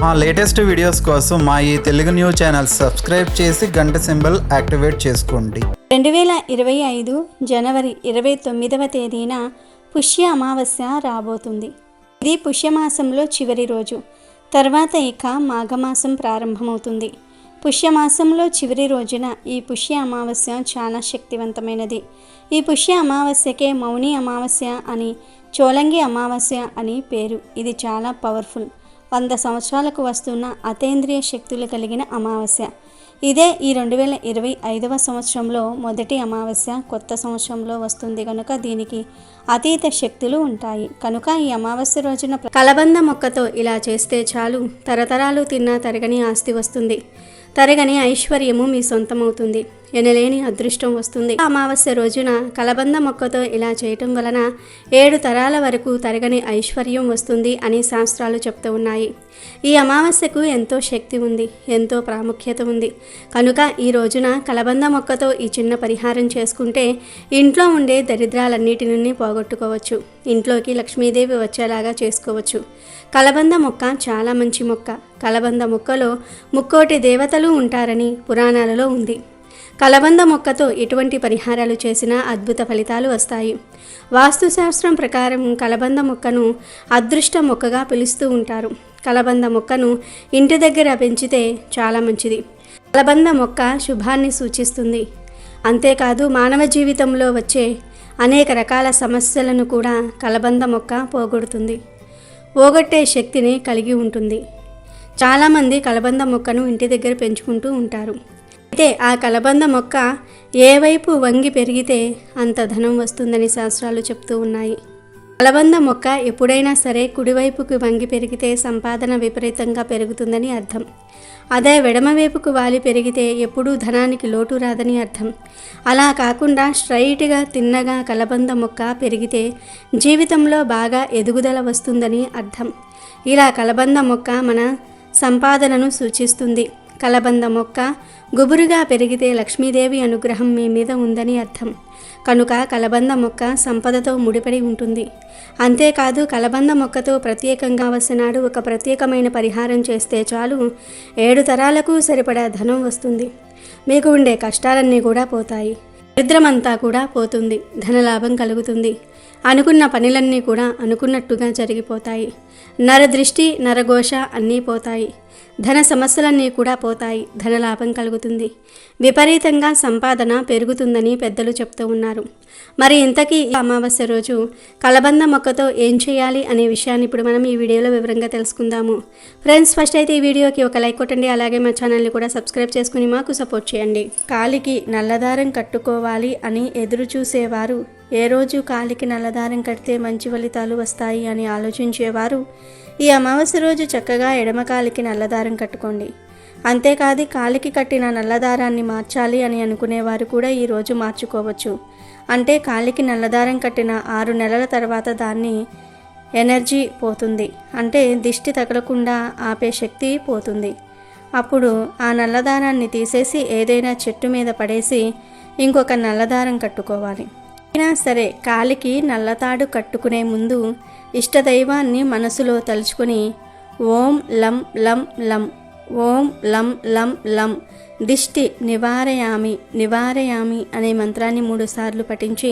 మా latest videos కోసం మా ఈ తెలుగు న్యూస్ ఛానల్ సబ్స్క్రైబ్ చేసి గంట సింబల్ యాక్టివేట్ చేసుకోండి. 2025 జనవరి 29వ తేదీన పుష్య అమావాస్య రాబోతుంది. ఇది పుష్యమాసంలో చివరి రోజు. తర్వాత ఇక మాఘమాసం ప్రారంభమవుతుంది. పుష్యమాసంలో చివరి రోజున ఈ పుష్య అమావాస్య చాలా శక్తివంతమైనది. ఈ పుష్య అమావాస్యకే మౌని అమావాస్య అని, చోలంగి అమావాస్య అని పేరు. ఇది చాలా పవర్ఫుల్. 100 సంవత్సరాలకు వస్తున్న అతేంద్రియ శక్తులు కలిగిన అమావాస్య. ఇదే ఈ 2025వ సంవత్సరంలో మొదటి అమావాస్య. కొత్త సంవత్సరంలో వస్తుంది కనుక దీనికి అతీత శక్తులు ఉంటాయి. కనుక ఈ అమావాస్య రోజున కలబంద మొక్కతో ఇలా చేస్తే చాలు, తరతరాలు తిన్నా తరగని ఆస్తి వస్తుంది. తరగని ఐశ్వర్యము మీ సొంతమవుతుంది. ఎనలేని అదృష్టం వస్తుంది. అమావాస్య రోజున కలబంద మొక్కతో ఇలా చేయటం వలన 7 తరాల వరకు తరగని ఐశ్వర్యం వస్తుంది అని శాస్త్రాలు చెప్తూ ఉన్నాయి. ఈ అమావాస్యకు ఎంతో శక్తి ఉంది, ఎంతో ప్రాముఖ్యత ఉంది. కనుక ఈ రోజున కలబంద మొక్కతో ఈ చిన్న పరిహారం చేసుకుంటే ఇంట్లో ఉండే దరిద్రాలన్నిటిని పోగొట్టుకోవచ్చు. ఇంట్లోకి లక్ష్మీదేవి వచ్చేలాగా చేసుకోవచ్చు. కలబంద మొక్క చాలా మంచి మొక్క. కలబంద మొక్కలో 3 దేవతలు ఉంటారని పురాణాలలో ఉంది. కలబంద మొక్కతో ఎటువంటి పరిహారాలు చేసినా అద్భుత ఫలితాలు వస్తాయి. వాస్తుశాస్త్రం ప్రకారం కలబంద మొక్కను అదృష్ట మొక్కగా పిలుస్తూ ఉంటారు. కలబంద మొక్కను ఇంటి దగ్గర పెంచితే చాలా మంచిది. కలబంద మొక్క శుభాన్ని సూచిస్తుంది. అంతేకాదు మానవ జీవితంలో వచ్చే అనేక రకాల సమస్యలను కూడా కలబంద మొక్క పోగొట్టే శక్తిని కలిగి ఉంటుంది. చాలామంది కలబంద మొక్కను ఇంటి దగ్గర పెంచుకుంటూ ఉంటారు. అయితే ఆ కలబంద మొక్క ఏ వైపు వంగి పెరిగితే అంత ధనం వస్తుందని శాస్త్రాలు చెప్తూ ఉన్నాయి. కలబంద మొక్క ఎప్పుడైనా సరే కుడివైపుకు వంగి పెరిగితే సంపాదన విపరీతంగా పెరుగుతుందని అర్థం. అదే ఎడమవైపుకు వాలి పెరిగితే ఎప్పుడూ ధనానికి లోటు రాదని అర్థం. అలా కాకుండా స్ట్రైట్గా తిన్నగా కలబంద మొక్క పెరిగితే జీవితంలో బాగా ఎదుగుదల వస్తుందని అర్థం. ఇలా కలబంద మొక్క మన సంపాదనను సూచిస్తుంది. కలబంద మొక్క గుబురుగా పెరిగితే లక్ష్మీదేవి అనుగ్రహం మీ మీద ఉందని అర్థం. కనుక కలబంద మొక్క సంపదతో ముడిపడి ఉంటుంది. అంతేకాదు కలబంద మొక్కతో ప్రత్యేకంగా వస్తున్నాడు ఒక ప్రత్యేకమైన పరిహారం చేస్తే చాలు 7 తరాలకు సరిపడా ధనం వస్తుంది. మీకు ఉండే కష్టాలన్నీ కూడా పోతాయి. దరిద్రమంతా కూడా పోతుంది. ధనలాభం కలుగుతుంది. అనుకున్న పనులన్నీ కూడా అనుకున్నట్టుగా జరిగిపోతాయి. నరదృష్టి నరఘోష అన్నీ పోతాయి. ధన సమస్యలన్నీ కూడా పోతాయి. ధనలాభం కలుగుతుంది. విపరీతంగా సంపాదన పెరుగుతుందని పెద్దలు చెప్తూ ఉన్నారు. మరి ఇంతకీ ఈ అమావాస్య రోజు కలబంద మొక్కతో ఏం చేయాలి అనే విషయాన్ని ఇప్పుడు మనం ఈ వీడియోలో వివరంగా తెలుసుకుందాము. ఫ్రెండ్స్, ఫస్ట్ అయితే ఈ వీడియోకి ఒక లైక్ కొట్టండి. అలాగే మా ఛానల్ని కూడా సబ్స్క్రైబ్ చేసుకుని మాకు సపోర్ట్ చేయండి. కాలికి నల్లదారం కట్టుకోవాలి అని ఎదురు చూసేవారు, ఏ రోజు కాలికి నల్లదారం కడితే మంచి ఫలితాలు వస్తాయి అని ఆలోచించేవారు ఈ అమావాస్య రోజు చక్కగా ఎడమ కాలికి నల్లదారం కట్టుకోండి. అంతేకాదు కాలికి కట్టిన నల్లదారాన్ని మార్చాలి అని అనుకునేవారు కూడా ఈరోజు మార్చుకోవచ్చు. అంటే కాలికి నల్లదారం కట్టిన 6 నెలల తర్వాత దాన్ని ఎనర్జీ పోతుంది. అంటే దిష్టి తగలకుండా ఆపే శక్తి పోతుంది. అప్పుడు ఆ నల్లదారాన్ని తీసేసి ఏదైనా చెట్టు మీద పడేసి ఇంకొక నల్లదారం కట్టుకోవాలి. అయినా సరే కాలికి నల్లతాడు కట్టుకునే ముందు ఇష్టదైవాన్ని మనసులో తలుచుకుని ఓం లం లం లం, ఓం లం లం లం దిష్టి నివారయామి అనే మంత్రాన్ని 3 సార్లు పఠించి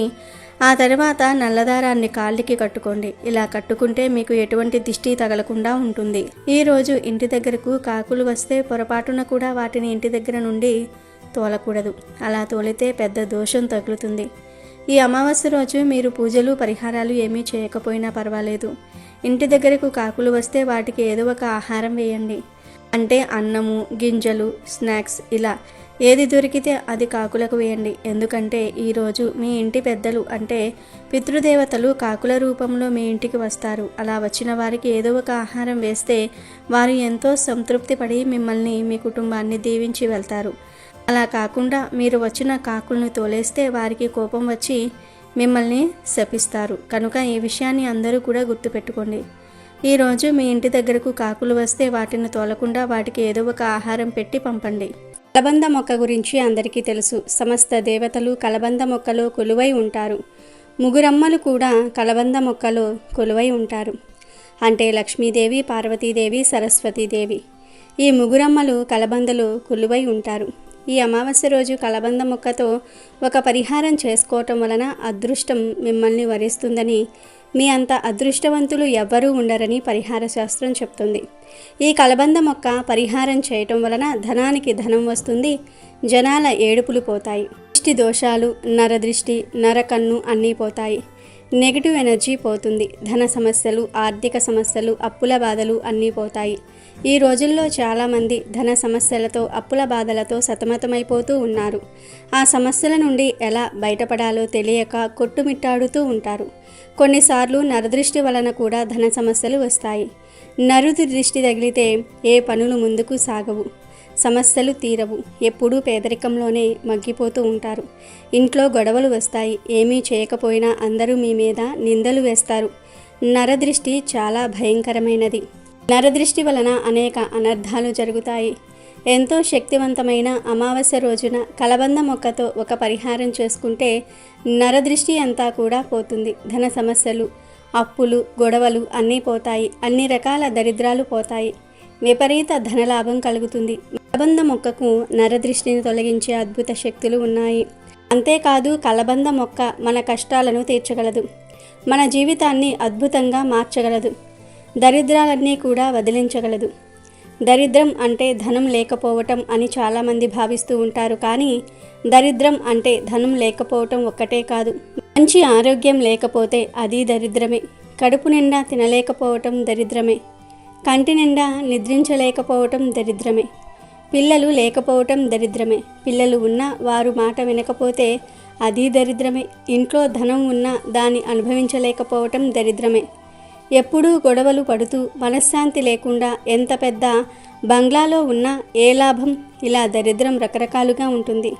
ఆ తర్వాత నల్లదారాన్ని కాళ్ళకి కట్టుకోండి. ఇలా కట్టుకుంటే మీకు ఎటువంటి దిష్టి తగలకుండా ఉంటుంది. ఈరోజు ఇంటి దగ్గరకు కాకులు వస్తే పొరపాటున కూడా వాటిని ఇంటి దగ్గర నుండి తోలకూడదు. అలా తోలితే పెద్ద దోషం తగులుతుంది. ఈ అమావాస్య రోజు మీరు పూజలు పరిహారాలు ఏమీ చేయకపోయినా పర్వాలేదు. ఇంటి దగ్గరకు కాకులు వస్తే వాటికి ఏదో ఒక ఆహారం వేయండి. అంటే అన్నము, గింజలు, స్నాక్స్ ఇలా ఏది దొరికితే అది కాకులకు వేయండి. ఎందుకంటే ఈరోజు మీ ఇంటి పెద్దలు అంటే పితృదేవతలు కాకుల రూపంలో మీ ఇంటికి వస్తారు. అలా వచ్చిన వారికి ఏదో ఒక ఆహారం వేస్తే వారు ఎంతో సంతృప్తి పడి మిమ్మల్ని మీ కుటుంబాన్ని దీవించి వెళ్తారు. అలా కాకుండా మీరు వచ్చిన కాకులను తోలేస్తే వారికి కోపం వచ్చి మిమ్మల్ని శపిస్తారు. కనుక ఈ విషయాన్ని అందరూ కూడా గుర్తుపెట్టుకోండి. ఈరోజు మీ ఇంటి దగ్గరకు కాకులు వస్తే వాటిని తోలకుండా వాటికి ఏదో ఒక ఆహారం పెట్టి పంపండి. కలబంద మొక్క గురించి అందరికీ తెలుసు. సమస్త దేవతలు కలబంద మొక్కలో కొలువై ఉంటారు. ముగురమ్మలు కూడా కలబంద మొక్కలో కొలువై ఉంటారు. అంటే లక్ష్మీదేవి, పార్వతీదేవి, సరస్వతీదేవి. ఈ ముగ్గురమ్మలు కలబందలో కొలువై ఉంటారు. ఈ అమావాస్య రోజు కలబంద మొక్కతో ఒక పరిహారం చేసుకోవటం వలన అదృష్టం మిమ్మల్ని వరిస్తుందని, మీ అంత అదృష్టవంతులు ఎవ్వరూ ఉండరని పరిహార శాస్త్రం చెప్తుంది. ఈ కలబంద మొక్క పరిహారం చేయటం వలన ధనానికి ధనం వస్తుంది, జనాల ఏడుపులు పోతాయి, దృష్టి దోషాలు, నరదృష్టి, నరకన్ను అన్నీ పోతాయి, నెగిటివ్ ఎనర్జీ పోతుంది, ధన సమస్యలు, ఆర్థిక సమస్యలు, అప్పుల బాధలు అన్నీ పోతాయి. ఈ రోజుల్లో చాలామంది ధన సమస్యలతో, అప్పుల బాధలతో సతమతమైపోతూ ఉన్నారు. ఆ సమస్యల నుండి ఎలా బయటపడాలో తెలియక కొట్టుమిట్టాడుతూ ఉంటారు. కొన్నిసార్లు నరదృష్టి వలన కూడా ధన సమస్యలు వస్తాయి. నరుడి దృష్టి తగిలితే ఏ పనులు ముందుకు సాగవు, సమస్యలు తీరవు, ఎప్పుడూ పేదరికంలోనే మగ్గిపోతూ ఉంటారు. ఇంట్లో గొడవలు వస్తాయి, ఏమీ చేయకపోయినా అందరూ మీ మీద నిందలు వేస్తారు. నరదృష్టి చాలా భయంకరమైనది. నరదృష్టి వలన అనేక అనర్థాలు జరుగుతాయి. ఎంతో శక్తివంతమైన అమావాస్య రోజున కలబంద మొక్కతో ఒక పరిహారం చేసుకుంటే నరదృష్టి అంతా కూడా పోతుంది. ధన సమస్యలు, అప్పులు, గొడవలు అన్నీ పోతాయి, అన్ని రకాల దరిద్రాలు పోతాయి, విపరీత ధనలాభం కలుగుతుంది. కలబంద మొక్కకు నరదృష్టిని తొలగించే అద్భుత శక్తులు ఉన్నాయి. అంతేకాదు కలబంద మొక్క మన కష్టాలను తీర్చగలదు, మన జీవితాన్ని అద్భుతంగా మార్చగలదు, దరిద్రాలన్నీ కూడా వదిలించగలదు. దరిద్రం అంటే ధనం లేకపోవటం అని చాలామంది భావిస్తూ ఉంటారు. కానీ దరిద్రం అంటే ధనం లేకపోవటం ఒక్కటే కాదు, మంచి ఆరోగ్యం లేకపోతే అది దరిద్రమే. కడుపు నిండా తినలేకపోవటం దరిద్రమే. కంటి నిండా నిద్రించలేకపోవటం దరిద్రమే. పిల్లలు లేకపోవటం దరిద్రమే. పిల్లలు ఉన్నా వారు మాట వినకపోతే అది దరిద్రమే. ఇంట్లో ధనం ఉన్నా దాన్ని అనుభవించలేకపోవటం దరిద్రమే. ఎప్పుడూ గొడవలు పడుతూ మనశ్శాంతి లేకుండా ఎంత పెద్ద బంగ్లాలో ఉన్నా ఏ లాభం? ఇలా దరిద్రం రకరకాలుగా ఉంటుంది.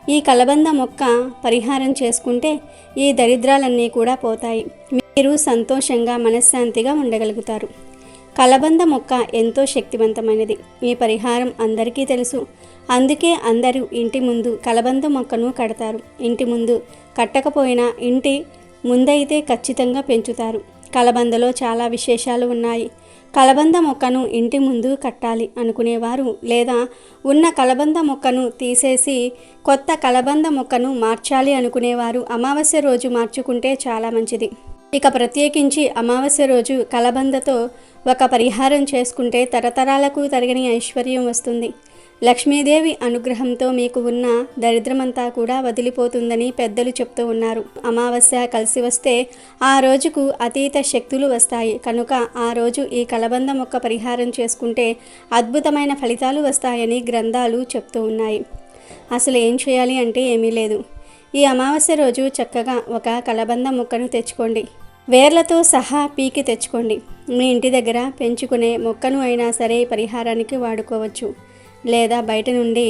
ఈ కలబంద మొక్క పరిహారం చేసుకుంటే ఈ దరిద్రాలన్నీ కూడా పోతాయి. మీరు సంతోషంగా మనశ్శాంతిగా ఉండగలుగుతారు. కలబంద మొక్క ఎంతో శక్తివంతమైనది. ఈ పరిహారం అందరికీ తెలుసు. అందుకే అందరూ ఇంటి ముందు కలబంద మొక్కను కడతారు. ఇంటి ముందు కట్టకపోయినా ఇంటి ముందైతే ఖచ్చితంగా పెంచుతారు. కలబందలో చాలా విశేషాలు ఉన్నాయి. కలబంద మొక్కను ఇంటి ముందు కట్టాలి అనుకునేవారు, లేదా ఉన్న కలబంద మొక్కను తీసేసి కొత్త కలబంద మొక్కను మార్చాలి అనుకునేవారు అమావాస్య రోజు మార్చుకుంటే చాలా మంచిది. ఇక ప్రత్యేకించి అమావాస్య రోజు కలబందతో ఒక పరిహారం చేసుకుంటే తరతరాలకు తరగని ఐశ్వర్యం వస్తుంది. లక్ష్మీదేవి అనుగ్రహంతో మీకు ఉన్న దరిద్రమంతా కూడా వదిలిపోతుందని పెద్దలు చెప్తూ ఉన్నారు. అమావాస్య కలిసి వస్తే ఆ రోజుకు అతీత శక్తులు వస్తాయి. కనుక ఆ రోజు ఈ కలబంద మొక్క పరిహారం చేసుకుంటే అద్భుతమైన ఫలితాలు వస్తాయని గ్రంథాలు చెప్తూ ఉన్నాయి. అసలు ఏం చేయాలి అంటే ఏమీ లేదు. ఈ అమావాస్య రోజు చక్కగా ఒక కలబంద మొక్కను తెచ్చుకోండి. వేర్లతో సహా పీకి తెచ్చుకోండి. మీ ఇంటి దగ్గర పెంచుకునే మొక్కను అయినా సరే పరిహారానికి వాడుకోవచ్చు, లేదా బయట నుండి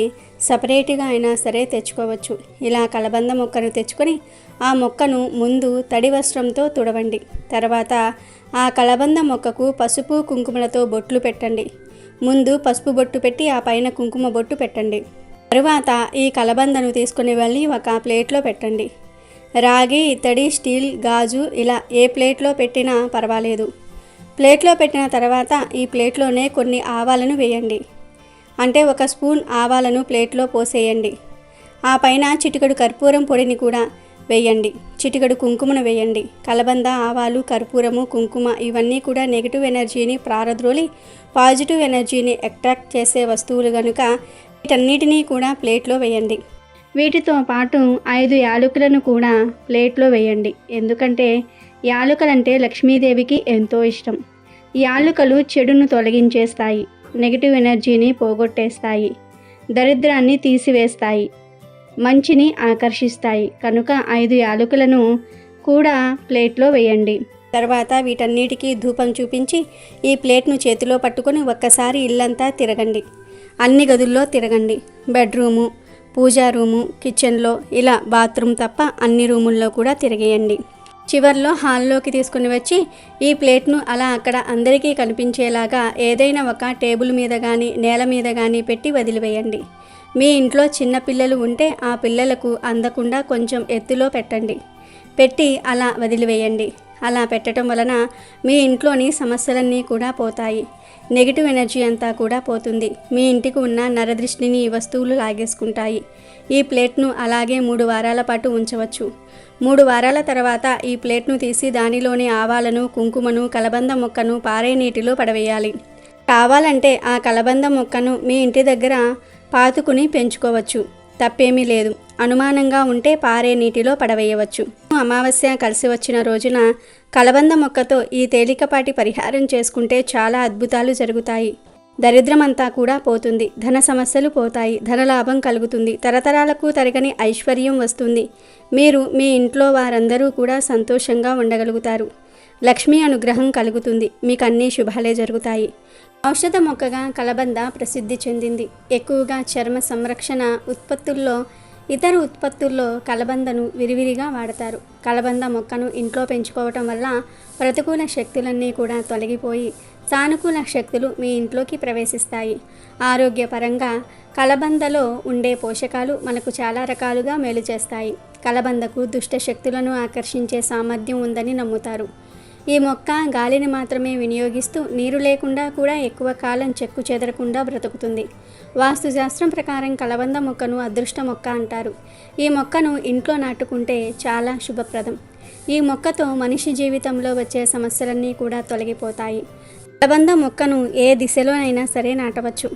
సపరేట్గా అయినా సరే తెచ్చుకోవచ్చు. ఇలా కలబంద మొక్కను తెచ్చుకొని ఆ మొక్కను ముందు తడి వస్త్రంతో తుడవండి. తర్వాత ఆ కలబంద మొక్కకు పసుపు కుంకుమలతో బొట్లు పెట్టండి. ముందు పసుపు బొట్టు పెట్టి ఆ పైన కుంకుమ బొట్టు పెట్టండి. తరువాత ఈ కలబందను తీసుకుని వెళ్ళి ఒక ప్లేట్లో పెట్టండి. రాగి, ఇత్తడి, స్టీల్, గాజు ఇలా ఏ ప్లేట్లో పెట్టినా పర్వాలేదు. ప్లేట్లో పెట్టిన తర్వాత ఈ ప్లేట్లోనే కొన్ని ఆవాలను వేయండి. అంటే 1 స్పూన్ ఆవాలను ప్లేట్లో పోసేయండి. ఆ పైన చిటికెడు కర్పూరం పొడిని కూడా వేయండి. చిటికెడు కుంకుమను వేయండి. కలబంద, ఆవాలు, కర్పూరము, కుంకుమ ఇవన్నీ కూడా నెగిటివ్ ఎనర్జీని ప్రారద్రోలి పాజిటివ్ ఎనర్జీని అట్రాక్ట్ చేసే వస్తువులు కనుక వీటన్నిటినీ కూడా ప్లేట్లో వేయండి. వీటితో పాటు 5 యాలకులను కూడా ప్లేట్లో వేయండి. ఎందుకంటే యాలకులంటే లక్ష్మీదేవికి ఎంతో ఇష్టం. యాలకులు చెడును తొలగించేస్తాయి, నెగిటివ్ ఎనర్జీని పోగొట్టేస్తాయి, దరిద్రాన్ని తీసివేస్తాయి, మంచిని ఆకర్షిస్తాయి. కనుక 5 యాలకులను కూడా ప్లేట్లో వేయండి. తర్వాత వీటన్నిటికీ ధూపం చూపించి ఈ ప్లేట్ను చేతిలో పట్టుకొని ఒక్కసారి ఇల్లంతా తిరగండి. అన్ని గదుల్లో తిరగండి. బెడ్రూము, పూజా రూము, కిచెన్లో ఇలా బాత్రూమ్ తప్ప అన్ని రూముల్లో కూడా తిరిగేయండి. చివర్లో హాల్లోకి తీసుకుని వచ్చి ఈ ప్లేట్ను అలా అక్కడ అందరికీ కనిపించేలాగా ఏదైనా ఒక టేబుల్ మీద కానీ నేల మీద కానీ పెట్టి వదిలివేయండి. మీ ఇంట్లో చిన్న పిల్లలు ఉంటే ఆ పిల్లలకు అందకుండా కొంచెం ఎత్తులో పెట్టండి. పెట్టి అలా వదిలివేయండి. అలా పెట్టడం వలన మీ ఇంట్లోని సమస్యలన్నీ కూడా పోతాయి. నెగిటివ్ ఎనర్జీ అంతా కూడా పోతుంది. మీ ఇంటికి ఉన్న నరదృష్టిని ఈ వస్తువులు లాగేసుకుంటాయి. ఈ ప్లేట్ను అలాగే 3 వారాల పాటు ఉంచవచ్చు. 3 వారాల తర్వాత ఈ ప్లేట్ను తీసి దానిలోని ఆవాలను, కుంకుమను, కలబంద మొక్కను పారే నీటిలో పడవేయాలి. కావాలంటే ఆ కలబంద మొక్కను మీ ఇంటి దగ్గర పాతుకుని పెంచుకోవచ్చు, తప్పేమీ లేదు. అనుమానంగా ఉంటే పారే నీటిలో పడవేయవచ్చు. అమావాస్య కలిసి వచ్చిన రోజున కలబంద మొక్కతో ఈ తేలికపాటి పరిహారం చేసుకుంటే చాలా అద్భుతాలు జరుగుతాయి. దరిద్రమంతా కూడా పోతుంది. ధన సమస్యలు పోతాయి. ధనలాభం కలుగుతుంది. తరతరాలకు తరగని ఐశ్వర్యం వస్తుంది. మీరు మీ ఇంట్లో వారందరూ కూడా సంతోషంగా ఉండగలుగుతారు. లక్ష్మీ అనుగ్రహం కలుగుతుంది. మీకు అన్ని శుభాలే జరుగుతాయి. ఔషధ మొక్కగా కలబంద ప్రసిద్ధి చెందింది. ఎక్కువగా చర్మ సంరక్షణ ఉత్పత్తుల్లో, ఇతర ఉత్పత్తుల్లో కలబందను విరివిరిగా వాడతారు. కలబంద మొక్కను ఇంట్లో పెంచుకోవటం వల్ల ప్రతికూల శక్తులన్నీ కూడా తొలగిపోయి సానుకూల శక్తులు మీ ఇంట్లోకి ప్రవేశిస్తాయి. ఆరోగ్యపరంగా కలబందలో ఉండే పోషకాలు మనకు చాలా రకాలుగా మేలు చేస్తాయి. కలబందకు దుష్ట శక్తులను ఆకర్షించే సామర్థ్యం ఉందని నమ్ముతారు. ఈ మొక్క గాలిని మాత్రమే వినియోగిస్తూ నీరు లేకుండా కూడా ఎక్కువ కాలం చెక్కు చెదరకుండా బ్రతుకుతుంది. వాస్తుశాస్త్రం ప్రకారం కలబంద మొక్కను అదృష్ట మొక్క అంటారు. ఈ మొక్కను ఇంట్లో నాటుకుంటే చాలా శుభప్రదం. ఈ మొక్కతో మనిషి జీవితంలో వచ్చే సమస్యలన్నీ కూడా తొలగిపోతాయి. కలబంద మొక్కను ఏ దిశలోనైనా సరే నాటవచ్చు.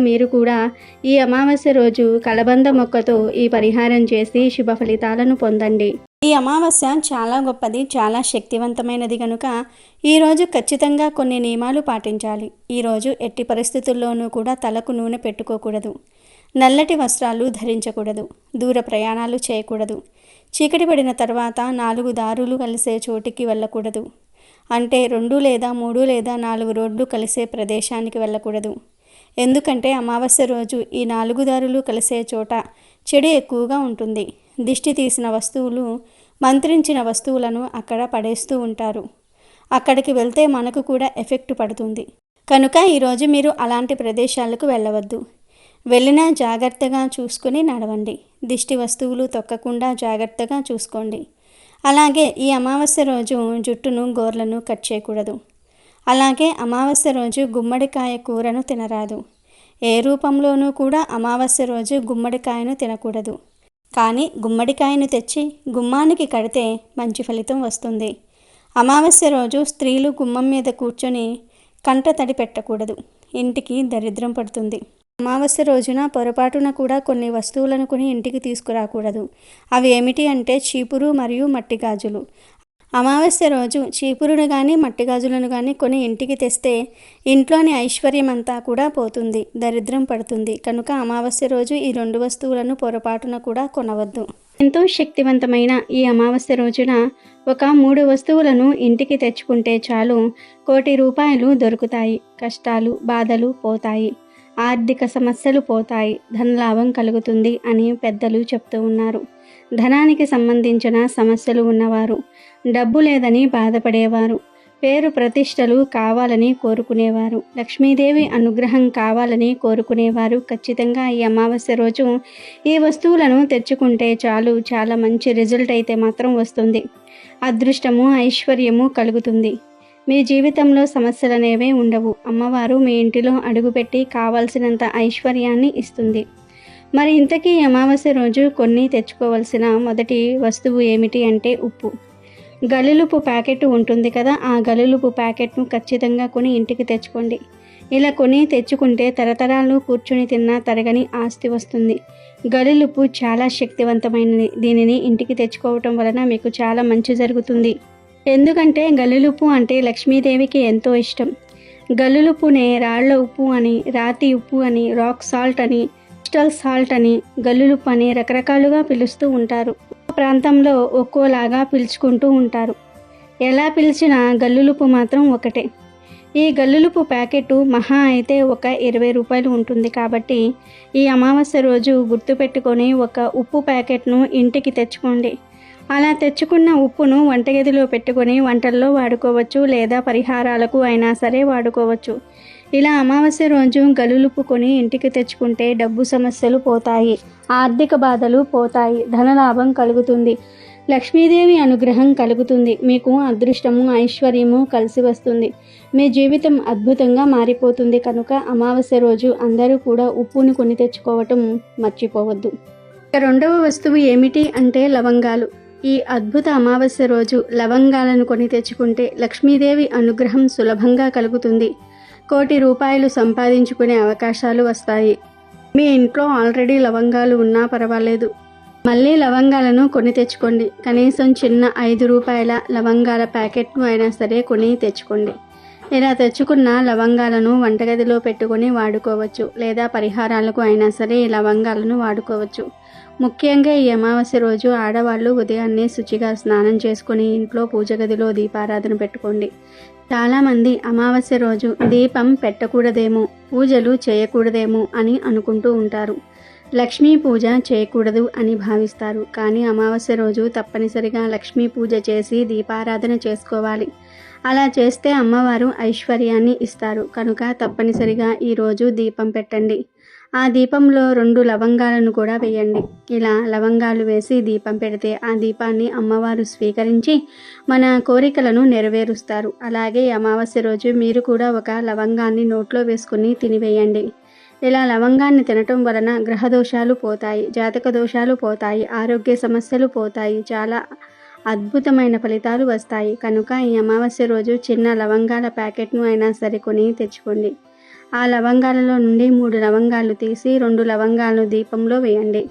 మీరు కూడా ఈ అమావాస్య రోజు కలబంద మొక్కతో ఈ పరిహారం చేసి శుభ ఫలితాలను పొందండి. ఈ అమావాస్య చాలా గొప్పది, చాలా శక్తివంతమైనది కనుక ఈరోజు ఖచ్చితంగా కొన్ని నియమాలు పాటించాలి. ఈరోజు ఎట్టి పరిస్థితుల్లోనూ కూడా తలకు నూనె పెట్టుకోకూడదు. నల్లటి వస్త్రాలు ధరించకూడదు. దూర ప్రయాణాలు చేయకూడదు. చీకటి పడిన తర్వాత 4 దారులు కలిసే చోటికి వెళ్ళకూడదు. అంటే 2 లేదా 3 లేదా 4 రోడ్లు కలిసే ప్రదేశానికి వెళ్ళకూడదు. ఎందుకంటే అమావాస్య రోజు ఈ 4 దారులు కలిసే చోట చెడు ఎక్కువగా ఉంటుంది. దిష్టి తీసిన వస్తువులు, మంత్రించిన వస్తువులను అక్కడ పడేస్తూ ఉంటారు. అక్కడికి వెళ్తే మనకు కూడా ఎఫెక్ట్ పడుతుంది. కనుక ఈరోజు మీరు అలాంటి ప్రదేశాలకు వెళ్ళవద్దు. వెళ్ళినా జాగ్రత్తగా చూసుకుని నడవండి. దిష్టి వస్తువులు తొక్కకుండా జాగ్రత్తగా చూసుకోండి. అలాగే ఈ అమావాస్య రోజు జుట్టును, గోర్లను కట్ చేయకూడదు. అలాగే అమావాస్య రోజు గుమ్మడికాయ కూరను తినరాదు. ఏ రూపంలోనూ కూడా అమావాస్య రోజు గుమ్మడికాయను తినకూడదు. కానీ గుమ్మడికాయను తెచ్చి గుమ్మానికి కడితే మంచి ఫలితం వస్తుంది. అమావాస్య రోజు స్త్రీలు గుమ్మం మీద కూర్చొని కంట తడి పెట్టకూడదు. ఇంటికి దరిద్రం పడుతుంది. అమావాస్య రోజున పొరపాటున కూడా కొన్ని వస్తువులను కొని ఇంటికి తీసుకురాకూడదు. అవి ఏమిటి అంటే చీపురు మరియు మట్టి గాజులు. అమావాస్య రోజు చీపురును కానీ మట్టి గాజులను కానీ కొని ఇంటికి తెస్తే ఇంట్లోని ఐశ్వర్యం అంతా కూడా పోతుంది, దరిద్రం పడుతుంది. కనుక అమావాస్య రోజు ఈ 2 వస్తువులను పొరపాటున కూడా కొనవద్దు. ఎంతో శక్తివంతమైన ఈ అమావాస్య రోజున ఒక 3 వస్తువులను ఇంటికి తెచ్చుకుంటే చాలు, 1 కోటి రూపాయలు దొరుకుతాయి. కష్టాలు, బాధలు పోతాయి. ఆర్థిక సమస్యలు పోతాయి. ధనలాభం కలుగుతుంది అని పెద్దలు చెప్తూ ఉన్నారు. ధనానికి సంబంధించిన సమస్యలు ఉన్నవారు, డబ్బు లేదని బాధపడేవారు, పేరు ప్రతిష్టలు కావాలని కోరుకునేవారు, లక్ష్మీదేవి అనుగ్రహం కావాలని కోరుకునేవారు ఖచ్చితంగా ఈ అమావాస్య రోజు ఈ వస్తువులను తెచ్చుకుంటే చాలు, చాలా మంచి రిజల్ట్ అయితే మాత్రం వస్తుంది. అదృష్టము, ఐశ్వర్యము కలుగుతుంది. మీ జీవితంలో సమస్యలనేవే ఉండవు. అమ్మవారు మీ ఇంటిలో అడుగుపెట్టి కావాల్సినంత ఐశ్వర్యాన్ని ఇస్తుంది. మరి ఇంతకీ అమావాస్య రోజు కొన్ని తెచ్చుకోవాల్సిన మొదటి వస్తువు ఏమిటి అంటే ఉప్పు. గల్లులుప్పు ప్యాకెట్ ఉంటుంది కదా, ఆ గల్లులుప్పు ప్యాకెట్ను ఖచ్చితంగా కొని ఇంటికి తెచ్చుకోండి. ఇలా కొని తెచ్చుకుంటే తరతరాలు కూర్చుని తిన్నా తరగని ఆస్తి వస్తుంది. గల్లులుప్పు చాలా శక్తివంతమైనది. దీనిని ఇంటికి తెచ్చుకోవటం వలన మీకు చాలా మంచి జరుగుతుంది. ఎందుకంటే గల్లులుప్పు అంటే లక్ష్మీదేవికి ఎంతో ఇష్టం. గల్లులుప్పునే రాళ్ల ఉప్పు అని, రాతి ఉప్పు అని, రాక్ సాల్ట్ అని, క్రిస్టల్ సాల్ట్ అని, గల్లులుప్పు అని రకరకాలుగా పిలుస్తూ ఉంటారు. ప్రాంతంలో ఒక్కోలాగా పిలుచుకుంటూ ఉంటారు. ఎలా పిలిచినా గల్లులుప్పు మాత్రం ఒకటే. ఈ గల్లులుప్పు ప్యాకెట్ మహా అయితే ఒక 20 రూపాయలు ఉంటుంది. కాబట్టి ఈ అమావాస్య రోజు గుర్తుపెట్టుకొని ఒక ఉప్పు ప్యాకెట్ను ఇంటికి తెచ్చుకోండి. అలా తెచ్చుకున్న ఉప్పును వంటగదిలో పెట్టుకొని వంటల్లో వాడుకోవచ్చు, లేదా పరిహారాలకు అయినా సరే వాడుకోవచ్చు. ఇలా అమావాస్య రోజు గల్లులుప్పు కొని ఇంటికి తెచ్చుకుంటే డబ్బు సమస్యలు పోతాయి, ఆర్థిక బాధలు పోతాయి, ధనలాభం కలుగుతుంది. లక్ష్మీదేవి అనుగ్రహం కలుగుతుంది. మీకు అదృష్టము ఐశ్వర్యము కలిసి వస్తుంది. మీ జీవితం అద్భుతంగా మారిపోతుంది. కనుక అమావాస్య రోజు అందరూ కూడా ఉప్పును కొని తెచ్చుకోవటం మర్చిపోవద్దు. రెండవ వస్తువు ఏమిటి అంటే లవంగాలు. ఈ అద్భుత అమావాస్య రోజు లవంగాలను కొని తెచ్చుకుంటే లక్ష్మీదేవి అనుగ్రహం సులభంగా కలుగుతుంది. 1,00,00,000 రూపాయలు సంపాదించుకునే అవకాశాలు వస్తాయి. మీ ఇంట్లో ఆల్రెడీ లవంగాలు ఉన్నా పర్వాలేదు, మళ్ళీ లవంగాలను కొని తెచ్చుకోండి. కనీసం చిన్న 5 రూపాయల లవంగాల ప్యాకెట్ను అయినా సరే కొని తెచ్చుకోండి. ఇలా తెచ్చుకున్న లవంగాలను వంటగదిలో పెట్టుకొని వాడుకోవచ్చు, లేదా పరిహారాలకు అయినా సరే ఈ లవంగాలను వాడుకోవచ్చు. ముఖ్యంగా ఈ అమావాస్య రోజు ఆడవాళ్ళు ఉదయాన్నే శుచిగా స్నానం చేసుకుని ఇంట్లో పూజ గదిలో దీపారాధన పెట్టుకోండి. చాలామంది అమావాస్య రోజు దీపం పెట్టకూడదేమో, పూజలు చేయకూడదేమో అని అనుకుంటూ ఉంటారు. లక్ష్మీ పూజ చేయకూడదు అని భావిస్తారు. కానీ అమావాస్య రోజు తప్పనిసరిగా లక్ష్మీ పూజ చేసి దీపారాధన చేసుకోవాలి. అలా చేస్తే అమ్మవారు ఐశ్వర్యాన్ని ఇస్తారు. కనుక తప్పనిసరిగా ఈరోజు దీపం పెట్టండి. ఆ దీపంలో 2 లవంగాలను కూడా వేయండి. ఇలా లవంగాలు వేసి దీపం పెడితే ఆ దీపాన్ని అమ్మవారు స్వీకరించి మన కోరికలను నెరవేరుస్తారు. అలాగే అమావాస్య రోజు మీరు కూడా ఒక లవంగాన్ని నోట్లో వేసుకుని తినివేయండి. ఇలా లవంగాన్ని తినటం వలన గ్రహ దోషాలు పోతాయి, జాతక దోషాలు పోతాయి, ఆరోగ్య సమస్యలు పోతాయి, చాలా అద్భుతమైన ఫలితాలు వస్తాయి. కనుక ఈ అమావాస్య రోజు చిన్న లవంగాల ప్యాకెట్ను అయినా సరే కొని తెచ్చుకోండి. ఆ లవంగాలలో నుండి 3 లవంగాలు తీసి 2 లవంగాలను దీపంలో వేయండి.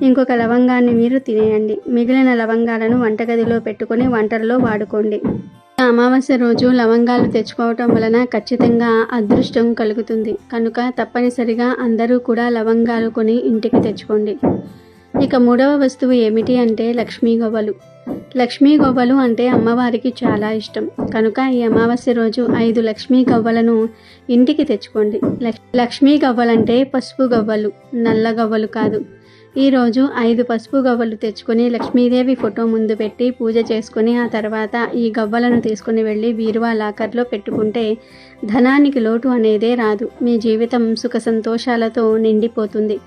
ఇంకొక లవంగాన్ని మీరు తినేయండి. మిగిలిన లవంగాలను వంటగదిలో పెట్టుకొని వంటల్లో వాడుకోండి. అమావాస్య రోజు లవంగాలు తెచ్చుకోవటం వలన ఖచ్చితంగా అదృష్టం కలుగుతుంది. కనుక తప్పనిసరిగా అందరూ కూడా లవంగాలు కొని ఇంటికి తెచ్చుకోండి. ఇక 3వ వస్తువు ఏమిటి అంటే లక్ష్మీ గవ్వలు. లక్ష్మీ గవ్వలు అంటే అమ్మవారికి చాలా ఇష్టం. కనుక ఈ అమావాస్య రోజు 5 లక్ష్మీ గవ్వలను ఇంటికి తెచ్చుకోండి. లక్ష్మీ గవ్వలంటే పసుపు గవ్వలు, నల్ల గవ్వలు కాదు. ఈరోజు 5 పసుపు గవ్వలు తెచ్చుకొని లక్ష్మీదేవి ఫోటో ముందు పెట్టి పూజ చేసుకొని ఆ తర్వాత ఈ గవ్వలను తీసుకుని వెళ్ళి బీరువా లాకర్లో పెట్టుకుంటే ధనానికి లోటు అనేదే రాదు. మీ జీవితం సుఖ సంతోషాలతో నిండిపోతుంది.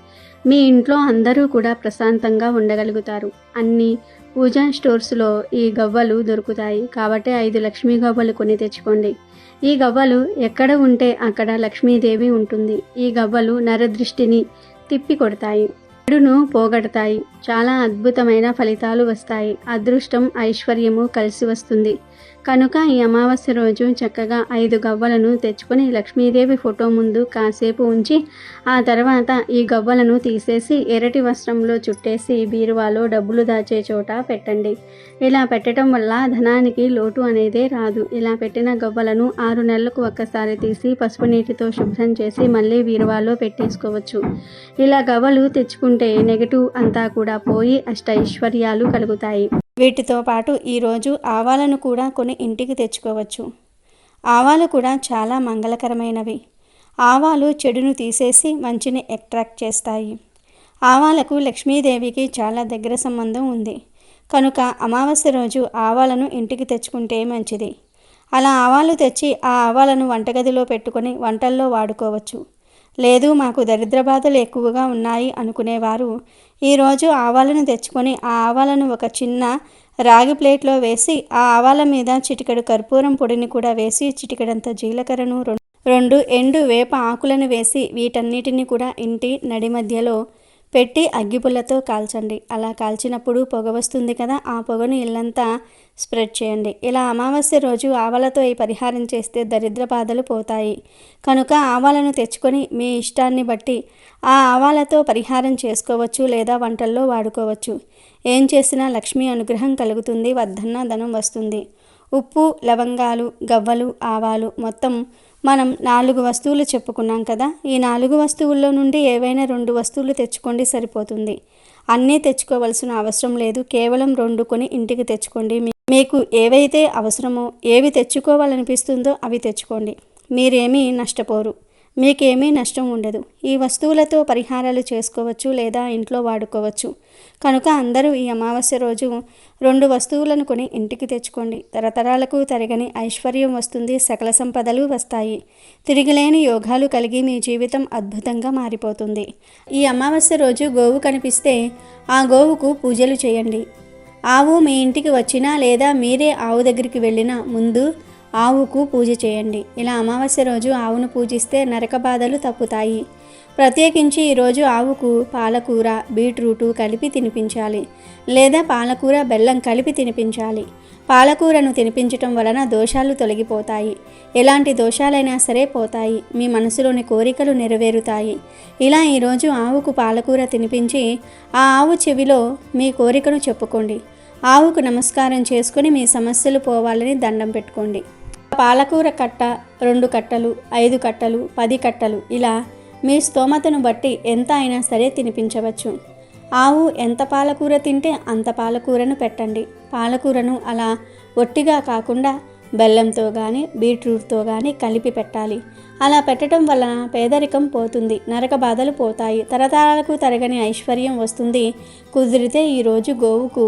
మీ ఇంట్లో అందరూ కూడా ప్రశాంతంగా ఉండగలుగుతారు. అన్ని పూజా స్టోర్స్లో ఈ గవ్వలు దొరుకుతాయి. కాబట్టి 5 లక్ష్మీ గవ్వలు కొని తెచ్చుకోండి. ఈ గవ్వలు ఎక్కడ ఉంటే అక్కడ లక్ష్మీదేవి ఉంటుంది. ఈ గవ్వలు నరదృష్టిని తిప్పి కొడతాయి, చెడును పోగొడతాయి. చాలా అద్భుతమైన ఫలితాలు వస్తాయి. అదృష్టం ఐశ్వర్యము కలిసి వస్తుంది. కనుక ఈ అమావాస్య రోజు చక్కగా 5 గవ్వలను తెచ్చుకొని లక్ష్మీదేవి ఫోటో ముందు కాసేపు ఉంచి ఆ తర్వాత ఈ గవ్వలను తీసేసి ఎర్రటి వస్త్రంలో చుట్టేసి బీరువాలో డబ్బులు దాచే చోట పెట్టండి. ఇలా పెట్టడం వల్ల ధనానికి లోటు అనేదే రాదు. ఇలా పెట్టిన గవ్వలను 6 నెలలకు ఒక్కసారి తీసి పసుపు నీటితో శుభ్రం చేసి మళ్ళీ బీరువాలో పెట్టేసుకోవచ్చు. ఇలా గవ్వలు తెచ్చుకుంటే నెగటివ్ అంతా కూడా పోయి అష్టైశ్వర్యాలు కలుగుతాయి. వీటితో పాటు ఈరోజు ఆవాలను కూడా కొని ఇంటికి తెచ్చుకోవచ్చు. ఆవాలు కూడా చాలా మంగళకరమైనవి. ఆవాలు చెడును తీసేసి మంచిని అట్రాక్ట్ చేస్తాయి. ఆవాలకు లక్ష్మీదేవికి చాలా దగ్గర సంబంధం ఉంది. కనుక అమావాస్య రోజు ఆవాలను ఇంటికి తెచ్చుకుంటే మంచిది. అలా ఆవాలు తెచ్చి ఆ ఆవాలను వంటగదిలో పెట్టుకొని వంటల్లో వాడుకోవచ్చు. లేదు మాకు దరిద్ర బాధలు ఎక్కువగా ఉన్నాయి అనుకునేవారు ఈరోజు ఆవాలను తెచ్చుకొని ఆ ఆవాలను ఒక చిన్న రాగి ప్లేట్లో వేసి ఆ ఆవాల మీద చిటికెడు కర్పూరం పొడిని కూడా వేసి చిటికెడంత జీలకర్రను 2 ఎండు వేప ఆకులను వేసి వీటన్నిటిని కూడా ఇంటి నడి మధ్యలో పెట్టి అగ్గిపుల్లతో కాల్చండి. అలా కాల్చినప్పుడు పొగ వస్తుంది కదా, ఆ పొగను ఇల్లంతా స్ప్రెడ్ చేయండి. ఇలా అమావాస్య రోజు ఆవాలతో ఈ పరిహారం చేస్తే దరిద్ర బాధలు పోతాయి. కనుక ఆవాలను తెచ్చుకొని మీ ఇష్టాన్ని బట్టి ఆ ఆవాలతో పరిహారం చేసుకోవచ్చు, లేదా వంటల్లో వాడుకోవచ్చు. ఏం చేసినా లక్ష్మీ అనుగ్రహం కలుగుతుంది, వద్దన్న ధనం వస్తుంది. ఉప్పు, లవంగాలు, గవ్వలు, ఆవాలు మొత్తం మనం 4 వస్తువులు చెప్పుకున్నాం కదా. ఈ 4 వస్తువుల్లో నుండి ఏవైనా 2 వస్తువులు తెచ్చుకోండి, సరిపోతుంది. అన్నీ తెచ్చుకోవాల్సిన అవసరం లేదు. కేవలం 2 కొని ఇంటికి తెచ్చుకోండి. మీకు ఏవైతే అవసరమో, ఏవి తెచ్చుకోవాలనిపిస్తుందో అవి తెచ్చుకోండి. మీరేమీ నష్టపోరు, మీకేమీ నష్టం ఉండదు. ఈ వస్తువులతో పరిహారాలు చేసుకోవచ్చు, లేదా ఇంట్లో వాడుకోవచ్చు. కనుక అందరూ ఈ అమావాస్య రోజు 2 వస్తువులను కొని ఇంటికి తెచ్చుకోండి. తరతరాలకు తరగని ఐశ్వర్యం వస్తుంది, సకల సంపదలు వస్తాయి. తిరిగిలేని యోగాలు కలిగి మీ జీవితం అద్భుతంగా మారిపోతుంది. ఈ అమావాస్య రోజు గోవు కనిపిస్తే ఆ గోవుకు పూజలు చేయండి. ఆవు మీ ఇంటికి వచ్చినా లేదా మీరే ఆవు దగ్గరికి వెళ్ళినా ముందు ఆవుకు పూజ చేయండి. ఇలా అమావాస్య రోజు ఆవును పూజిస్తే నరక బాధలు తప్పుతాయి. ప్రత్యేకించి ఈరోజు ఆవుకు పాలకూర, బీట్రూటు కలిపి తినిపించాలి, లేదా పాలకూర బెల్లం కలిపి తినిపించాలి. పాలకూరను తినిపించటం వలన దోషాలు తొలగిపోతాయి. ఎలాంటి దోషాలైనా సరే పోతాయి. మీ మనసులోని కోరికలు నెరవేరుతాయి. ఇలా ఈరోజు ఆవుకు పాలకూర తినిపించి ఆ ఆవు చెవిలో మీ కోరికను చెప్పుకోండి. ఆవుకు నమస్కారం చేసుకుని మీ సమస్యలు పోవాలని దండం పెట్టుకోండి. పాలకూర కట్ట 2 కట్టలు, 5 కట్టలు, 10 కట్టలు ఇలా మీ స్తోమతను బట్టి ఎంత అయినా సరే తినిపించవచ్చు. ఆవు ఎంత పాలకూర తింటే అంత పాలకూరను పెట్టండి. పాలకూరను అలా ఒట్టిగా కాకుండా బెల్లంతో కానీ బీట్రూట్తో కానీ కలిపి పెట్టాలి. అలా పెట్టడం వలన పేదరికం పోతుంది, నరక బాధలు పోతాయి, తరతరాలకు తరగని ఐశ్వర్యం వస్తుంది. కుదిరితే ఈరోజు గోవుకు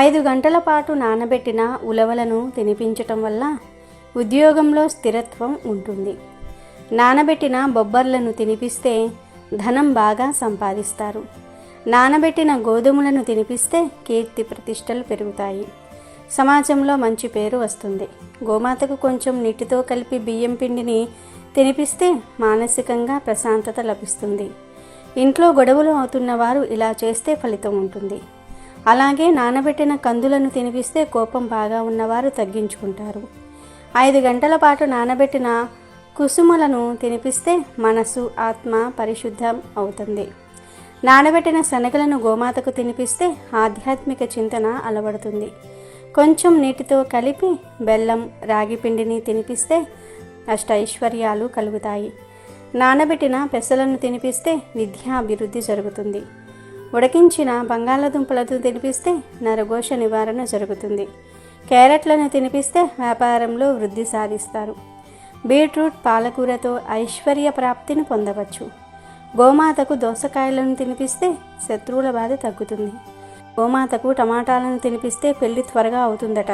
5 గంటల పాటు నానబెట్టిన ఉలవలను తినిపించటం వల్ల ఉద్యోగంలో స్థిరత్వం ఉంటుంది. నానబెట్టిన బొబ్బర్లను తినిపిస్తే ధనం బాగా సంపాదిస్తారు. నానబెట్టిన గోధుమలను తినిపిస్తే కీర్తి ప్రతిష్టలు పెరుగుతాయి. సమాజంలో మంచి పేరు వస్తుంది. గోమాతకు కొంచెం నీటితో కలిపి బియ్యం పిండిని తినిపిస్తే మానసికంగా ప్రశాంతత లభిస్తుంది. ఇంట్లో గొడవలు అవుతున్న వారు ఇలా చేస్తే ఫలితం ఉంటుంది. అలాగే నానబెట్టిన కందులను తినిపిస్తే కోపం బాగా ఉన్నవారు తగ్గించుకుంటారు. 5 గంటల పాటు నానబెట్టిన కుసుమలను తినిపిస్తే మనసు, ఆత్మ పరిశుద్ధం అవుతుంది. నానబెట్టిన శనగలను గోమాతకు తినిపిస్తే ఆధ్యాత్మిక చింతన అలవడుతుంది. కొంచెం నీటితో కలిపి బెల్లం, రాగి పిండిని తినిపిస్తే అష్టైశ్వర్యాలు కలుగుతాయి. నానబెట్టిన పెసలను తినిపిస్తే విద్యాభివృద్ధి జరుగుతుంది. ఉడికించిన బంగాళదుంపలతో తినిపిస్తే నరఘోష నివారణ జరుగుతుంది. క్యారెట్లను తినిపిస్తే వ్యాపారంలో వృద్ధి సాధిస్తారు. బీట్రూట్, పాలకూరతో ఐశ్వర్య ప్రాప్తిని పొందవచ్చు. గోమాతకు దోసకాయలను తినిపిస్తే శత్రువుల బాధ తగ్గుతుంది. గోమాతకు టమాటాలను తినిపిస్తే పెళ్లి త్వరగా అవుతుందట.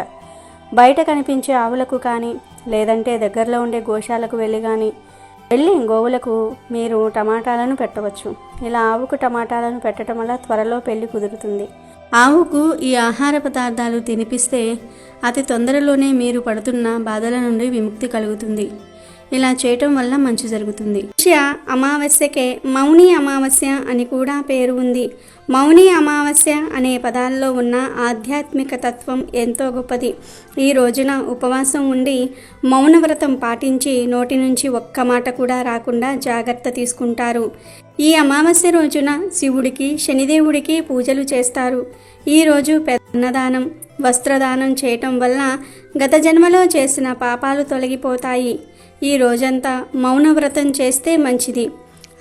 బయట కనిపించే ఆవులకు కానీ లేదంటే దగ్గరలో ఉండే గోశాలకు వెళ్ళి గోవులకు మీరు టమాటాలను పెట్టవచ్చు. ఇలా ఆవుకు టమాటాలను పెట్టడం వల్ల త్వరలో పెళ్లి కుదురుతుంది. ఆవుకు ఈ ఆహార పదార్థాలు తినిపిస్తే అతి తొందరలోనే మీరు పడుతున్న బాధల నుండి విముక్తి కలుగుతుంది. ఇలా చేయటం వల్ల మంచి జరుగుతుంది. పుష్య అమావాస్యకే మౌని అమావాస్య అని కూడా పేరు ఉంది. మౌని అమావాస్య అనే పదాల్లో ఉన్న ఆధ్యాత్మిక తత్వం ఎంతో గొప్పది. ఈ రోజున ఉపవాసం ఉండి మౌనవ్రతం పాటించి నోటి నుంచి ఒక్క మాట కూడా రాకుండా జాగ్రత్త తీసుకుంటారు. ఈ అమావాస్య రోజున శివుడికి, శనిదేవుడికి పూజలు చేస్తారు. ఈరోజు అన్నదానం, వస్త్రదానం చేయటం వల్ల గత జన్మలో చేసిన పాపాలు తొలగిపోతాయి. ఈ రోజంతా మౌనవ్రతం చేస్తే మంచిది.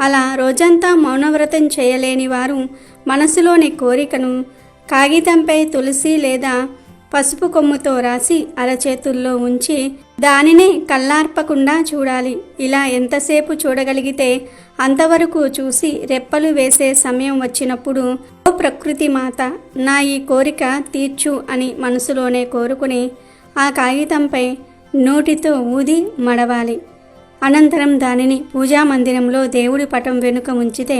అలా రోజంతా మౌనవ్రతం చేయలేని వారు మనసులోని కోరికను కాగితంపై తులసి లేదా పసుపు కొమ్ముతో రాసి అరచేతుల్లో ఉంచి దానిని కళ్ళార్పకుండా చూడాలి. ఇలా ఎంతసేపు చూడగలిగితే అంతవరకు చూసి రెప్పలు వేసే సమయం వచ్చినప్పుడు ఓ ప్రకృతి మాత, నా ఈ కోరిక తీర్చు అని మనసులోనే కోరుకుని ఆ కాగితంపై నోటితో ఊది మడవాలి. అనంతరం దానిని పూజా మందిరంలో దేవుడి పటం వెనుక ఉంచితే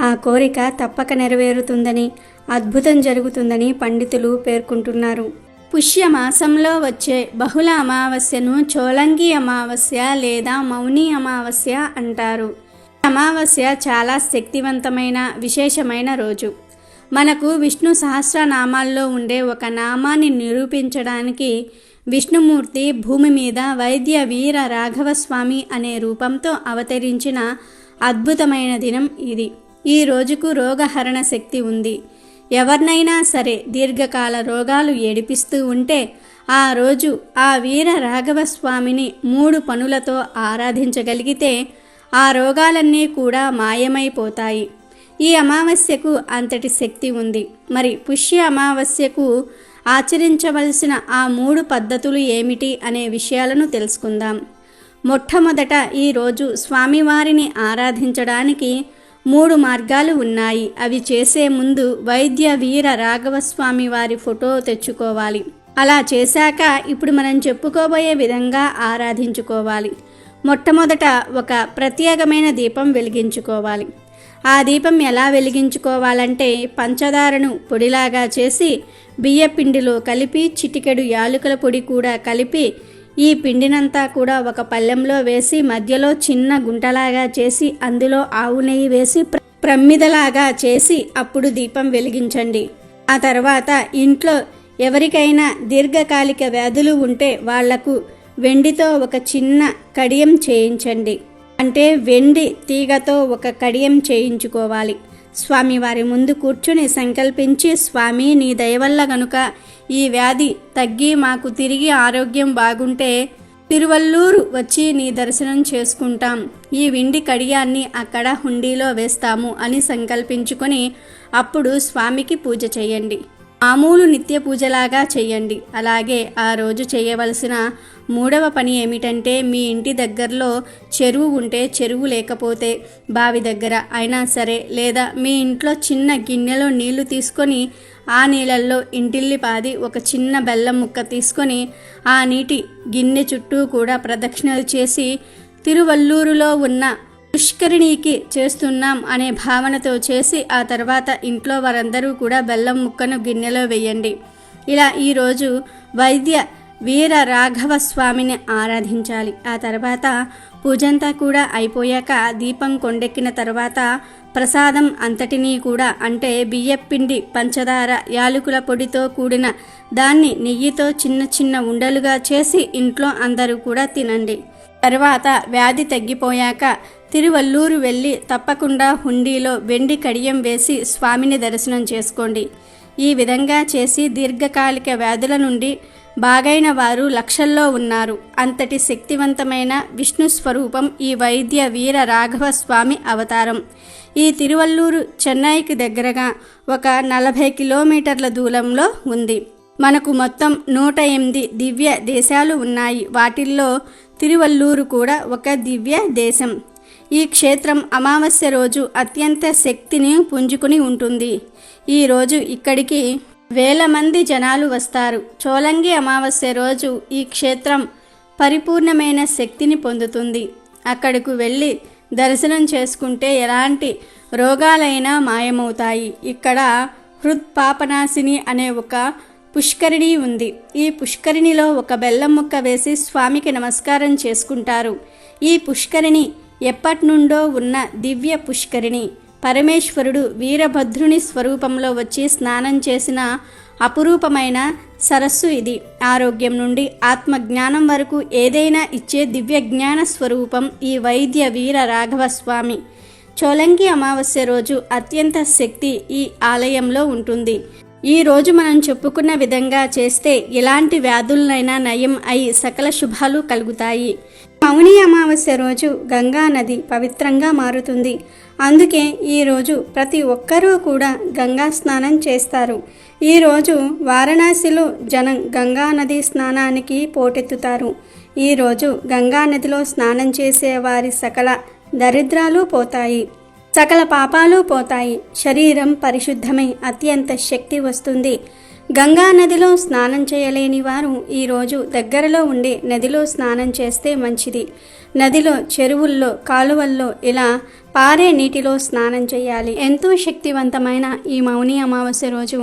ఆ కోరిక తప్పక నెరవేరుతుందని, అద్భుతం జరుగుతుందని పండితులు పేర్కొంటున్నారు. పుష్య మాసంలో వచ్చే బహుళ అమావాస్యను చోళంగి అమావాస్య లేదా మౌని అమావాస్య అంటారు. అమావాస్య చాలా శక్తివంతమైన విశేషమైన రోజు. మనకు విష్ణు సహస్రనామాల్లో ఉండే ఒక నామాన్ని నిరూపించడానికి విష్ణుమూర్తి భూమి మీద వైద్య వీర రాఘవస్వామి అనే రూపంతో అవతరించిన అద్భుతమైన దినం ఇది. ఈ రోజుకు రోగహరణ శక్తి ఉంది. ఎవరినైనా సరే దీర్ఘకాల రోగాలు ఏడిపిస్తూ ఉంటే ఆ రోజు ఆ వీర రాఘవస్వామిని 3 పనులతో ఆరాధించగలిగితే ఆ రోగాలన్నీ కూడా మాయమైపోతాయి. ఈ అమావాస్యకు అంతటి శక్తి ఉంది. మరి పుష్య అమావాస్యకు ఆచరించవలసిన ఆ 3 పద్ధతులు ఏమిటి అనే విషయాలను తెలుసుకుందాం. మొట్టమొదట ఈరోజు స్వామివారిని ఆరాధించడానికి 3 మార్గాలు ఉన్నాయి. అవి చేసే ముందు వైద్య వీర రాఘవస్వామి వారి ఫోటో తెచ్చుకోవాలి. అలా చేశాక ఇప్పుడు మనం చెప్పుకోబోయే విధంగా ఆరాధించుకోవాలి. మొట్టమొదట ఒక ప్రత్యేకమైన దీపం వెలిగించుకోవాలి. ఆ దీపం ఎలా వెలిగించుకోవాలంటే పంచదారను పొడిలాగా చేసి బియ్యపిండిలో కలిపి చిటికెడు యాలకుల పొడి కూడా కలిపి ఈ పిండినంతా కూడా ఒక పళ్ళెంలో వేసి మధ్యలో చిన్న గుంటలాగా చేసి అందులో ఆవు నెయ్యి వేసి ప్రమ్మిదలాగా చేసి అప్పుడు దీపం వెలిగించండి. ఆ తర్వాత ఇంట్లో ఎవరికైనా దీర్ఘకాలిక వ్యాధులు ఉంటే వాళ్లకు వెండితో ఒక చిన్న కడియం చేయించండి. అంటే వెండి తీగతో ఒక కడియం చేయించుకోవాలి. స్వామివారి ముందు కూర్చుని సంకల్పించి, స్వామి నీ దయవల్ల గనుక ఈ వ్యాధి తగ్గి మాకు తిరిగి ఆరోగ్యం బాగుంటే తిరువల్లూరు వచ్చి నీ దర్శనం చేసుకుంటాం, ఈ వెండి కడియాన్ని అక్కడ హుండీలో వేస్తాము అని సంకల్పించుకొని అప్పుడు స్వామికి పూజ చేయండి. మామూలు నిత్య పూజలాగా చేయండి. అలాగే ఆ రోజు చేయవలసిన మూడవ పని ఏమిటంటే, మీ ఇంటి దగ్గరలో చెరువు ఉంటే, చెరువు లేకపోతే బావి దగ్గర అయినా సరే, లేదా మీ ఇంట్లో చిన్న గిన్నెలో నీళ్లు తీసుకొని ఆ నీళ్ళల్లో ఇంటిల్లిపాది ఒక చిన్న బెల్లం ముక్క తీసుకొని ఆ నీటి గిన్నె చుట్టూ కూడా ప్రదక్షిణలు చేసి తిరువల్లూరులో ఉన్న పుష్కరిణికి చేస్తున్నాం అనే భావనతో చేసి ఆ తర్వాత ఇంట్లో వారందరూ కూడా బెల్లం ముక్కను గిన్నెలో వేయండి. ఇలా ఈరోజు వైద్య వీర రాఘవ స్వామిని ఆరాధించాలి. ఆ తర్వాత పూజంతా కూడా అయిపోయాక దీపం కొండెక్కిన తర్వాత ప్రసాదం అంతటినీ కూడా, అంటే బియ్యపిండి, పంచదార, యాలకుల పొడితో కూడిన దాన్ని నెయ్యితో చిన్న చిన్న ఉండలుగా చేసి ఇంట్లో అందరూ కూడా తినండి. తర్వాత వ్యాధి తగ్గిపోయాక తిరువల్లూరు వెళ్ళి తప్పకుండా హుండీలో వెండి కడియం వేసి స్వామిని దర్శనం చేసుకోండి. ఈ విధంగా చేసి దీర్ఘకాలిక వ్యాధుల నుండి బాగైన వారు లక్షల్లో ఉన్నారు. అంతటి శక్తివంతమైన విష్ణు స్వరూపం ఈ వైద్య వీర రాఘవ స్వామి అవతారం. ఈ తిరువల్లూరు చెన్నైకి దగ్గరగా ఒక 40 కిలోమీటర్ల దూరంలో ఉంది. మనకు మొత్తం 108 దివ్య దేశాలు ఉన్నాయి. వాటిల్లో తిరువల్లూరు కూడా ఒక దివ్య దేశం. ఈ క్షేత్రం అమావాస్య రోజు అత్యంత శక్తిని పుంజుకుని ఉంటుంది. ఈరోజు ఇక్కడికి వేల మంది జనాలు వస్తారు. చోలంగి అమావాస్య రోజు ఈ క్షేత్రం పరిపూర్ణమైన శక్తిని పొందుతుంది. అక్కడకు వెళ్ళి దర్శనం చేసుకుంటే ఎలాంటి రోగాలైనా మాయమవుతాయి. ఇక్కడ హృత్పాపనాశిని అనే ఒక పుష్కరిణి ఉంది. ఈ పుష్కరిణిలో ఒక బెల్లం ముక్క వేసి స్వామికి నమస్కారం చేసుకుంటారు. ఈ పుష్కరిణి ఎప్పటినుండో ఉన్న దివ్య పుష్కరిణి. పరమేశ్వరుడు వీరభద్రుని స్వరూపంలో వచ్చి స్నానం చేసిన అపురూపమైన సరస్సు ఇది. ఆరోగ్యం నుండి ఆత్మజ్ఞానం వరకు ఏదైనా ఇచ్చే దివ్య జ్ఞాన స్వరూపం ఈ వైద్య వీర రాఘవ స్వామి. చోలంగి అమావాస్య రోజు అత్యంత శక్తి ఈ ఆలయంలో ఉంటుంది. ఈ రోజు మనం చెప్పుకున్న విధంగా చేస్తే ఎలాంటి వ్యాధులనైనా నయం అయి సకల శుభాలు కలుగుతాయి. మౌని అమావాస్య రోజు గంగా నది పవిత్రంగా మారుతుంది. అందుకే ఈరోజు ప్రతి ఒక్కరూ కూడా గంగా స్నానం చేస్తారు. ఈరోజు వారణాసిలో జనం గంగా నది స్నానానికి పోటెత్తుతారు. ఈరోజు గంగా నదిలో స్నానం చేసే వారి సకల దరిద్రాలు పోతాయి, సకల పాపాలు పోతాయి. శరీరం పరిశుద్ధమై అత్యంత శక్తి వస్తుంది. గంగా నదిలో స్నానం చేయలేని వారు ఈరోజు దగ్గరలో ఉండే నదిలో స్నానం చేస్తే మంచిది. నదిలో, చెరువుల్లో, కాలువల్లో ఇలా పారే నీటిలో స్నానం చేయాలి. ఎంతో శక్తివంతమైన ఈ మౌని అమావాస్య రోజు